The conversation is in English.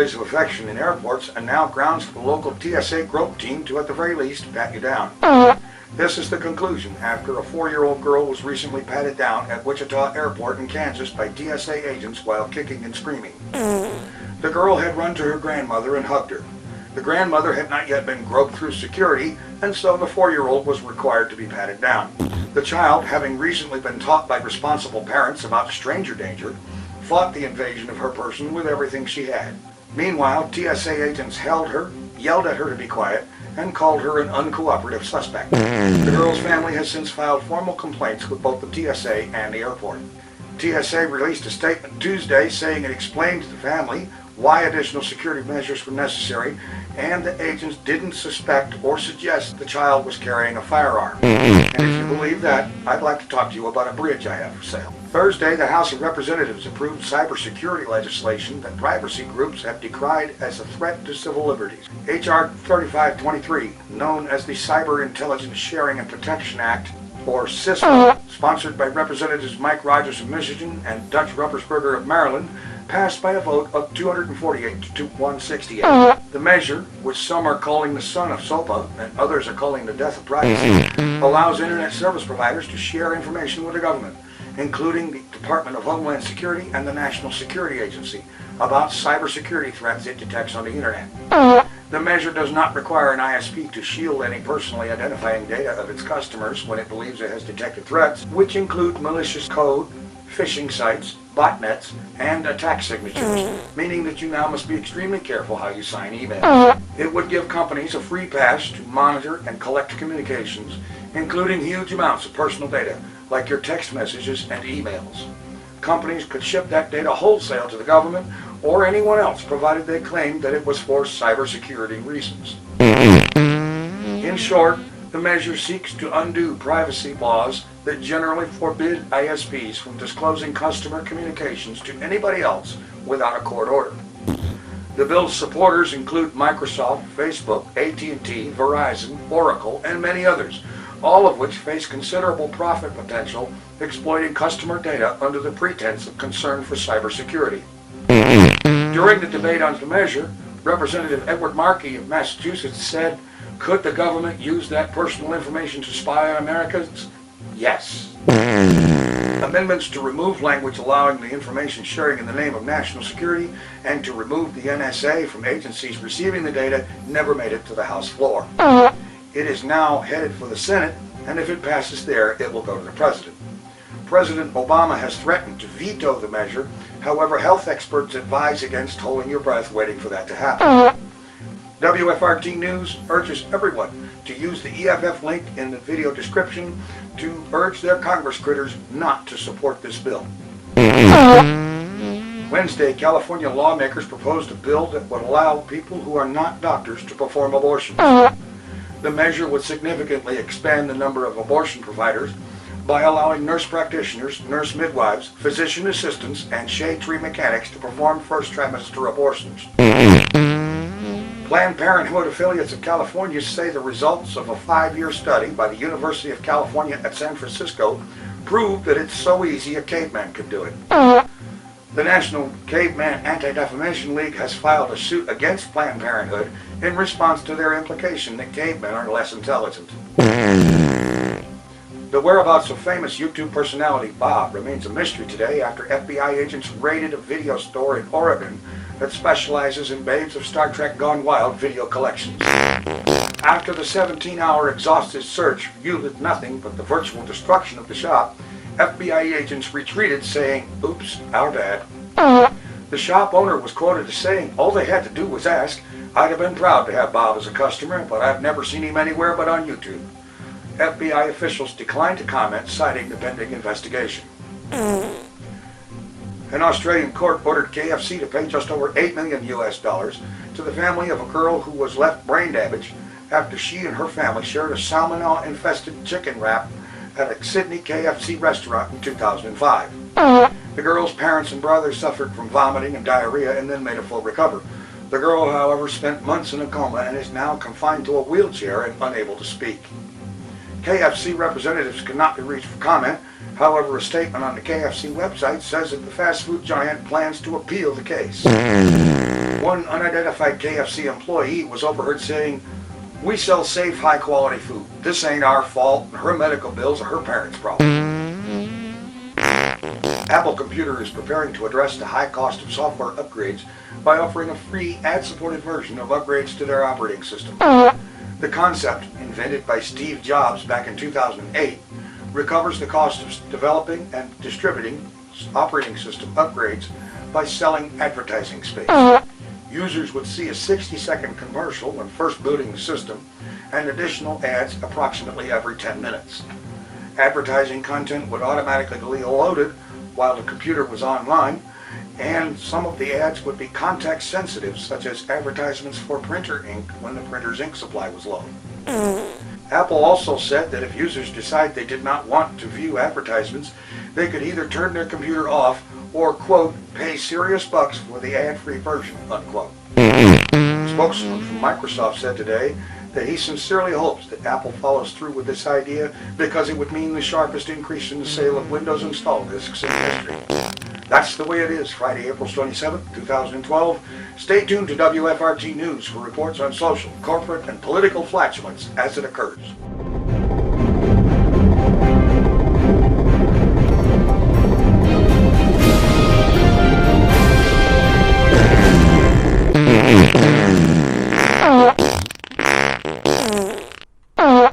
displays of affection in airports and now grounds for the local TSA Grope team to, at the very least, pat you down. This is the conclusion after a 4-year-old girl was recently patted down at Wichita Airport in Kansas by TSA agents while kicking and screaming. The girl had run to her grandmother and hugged her. The grandmother had not yet been groped through security, and so the 4-year-old was required to be patted down. The child, having recently been taught by responsible parents about stranger danger, fought the invasion of her person with everything she had. Meanwhile, TSA agents held her, yelled at her to be quiet, and called her an uncooperative suspect. The girl's family has since filed formal complaints with both the TSA and the airport. TSA released a statement Tuesday saying it explained to the family why additional security measures were necessary, and the agents didn't suspect or suggest the child was carrying a firearm. And if you believe that, I'd like to talk to you about a bridge I have for sale. Thursday, the House of Representatives approved cybersecurity legislation that privacy groups have decried as a threat to civil liberties. H.R. 3523, known as the Cyber Intelligence Sharing and Protection Act, or CISPA, sponsored by Representatives Mike Rogers of Michigan and Dutch Ruppersberger of Maryland, passed by a vote of 248 to 168. The measure, which some are calling the son of SOPA and others are calling the death of privacy, allows internet service providers to share information with the government, including the Department of Homeland Security and the National Security Agency, about cybersecurity threats it detects on the internet. The measure does not require an ISP to shield any personally identifying data of its customers when it believes it has detected threats, which include malicious code, phishing sites, botnets, and attack signatures, meaning that you now must be extremely careful how you sign emails. It would give companies a free pass to monitor and collect communications, including huge amounts of personal data, like your text messages and emails. Companies could ship that data wholesale to the government or anyone else, provided they claimed that it was for cybersecurity reasons. In short, the measure seeks to undo privacy laws that generally forbid ISPs from disclosing customer communications to anybody else without a court order. The bill's supporters include Microsoft, Facebook, AT&T, Verizon, Oracle, and many others, all of which face considerable profit potential exploiting customer data under the pretense of concern for cybersecurity. During the debate on the measure, Representative Edward Markey of Massachusetts said, "Could the government use that personal information to spy on Americans? Yes." Amendments to remove language allowing the information sharing in the name of national security and to remove the NSA from agencies receiving the data never made it to the House floor. It is now headed for the Senate, and if it passes there, it will go to the President. President Obama has threatened to veto the measure. However, health experts advise against holding your breath waiting for that to happen. WFRT News urges everyone to use the EFF link in the video description to urge their Congress critters not to support this bill. Wednesday, California lawmakers proposed a bill that would allow people who are not doctors to perform abortions. The measure would significantly expand the number of abortion providers by allowing nurse practitioners, nurse midwives, physician assistants, and shade tree mechanics to perform first trimester abortions. Planned Parenthood affiliates of California say the results of a 5-year study by the University of California at San Francisco proved that it's so easy a caveman could do it. The National Caveman Anti-Defamation League has filed a suit against Planned Parenthood in response to their implication that cavemen are less intelligent. The whereabouts of famous YouTube personality Bob remains a mystery today after FBI agents raided a video store in Oregon that specializes in Babes of Star Trek Gone Wild video collections. After the 17-hour exhaustive search yielded nothing but the virtual destruction of the shop, FBI agents retreated saying, "Oops, our bad." The shop owner was quoted as saying, "All they had to do was ask. I'd have been proud to have Bob as a customer, but I've never seen him anywhere but on YouTube." FBI officials declined to comment, citing the pending investigation. An Australian court ordered KFC to pay just over $8 million to the family of a girl who was left brain damaged after she and her family shared a salmonella-infested chicken wrap at a Sydney KFC restaurant in 2005. The girl's parents and brother suffered from vomiting and diarrhea and then made a full recovery. The girl, however, spent months in a coma and is now confined to a wheelchair and unable to speak. KFC representatives cannot be reached for comment. However, a statement on the KFC website says that the fast food giant plans to appeal the case. One unidentified KFC employee was overheard saying, "We sell safe, high-quality food. This ain't our fault, and her medical bills are her parents' problem." Apple Computer is preparing to address the high cost of software upgrades by offering a free ad-supported version of upgrades to their operating system. The concept, invented by Steve Jobs back in 2008, recovers the cost of developing and distributing operating system upgrades by selling advertising space. Users would see a 60-second commercial when first booting the system and additional ads approximately every 10 minutes. Advertising content would automatically be loaded while the computer was online, and some of the ads would be context sensitive, such as advertisements for printer ink when the printer's ink supply was low. Apple also said that if users decide they did not want to view advertisements, they could either turn their computer off or, quote, pay serious bucks for the ad-free version, unquote. A spokesman from Microsoft said today that he sincerely hopes that Apple follows through with this idea because it would mean the sharpest increase in the sale of Windows install disks in history. That's the way it is, Friday, April 27, 2012. Stay tuned to WFRT News for reports on social, corporate, and political flatulence as it occurs.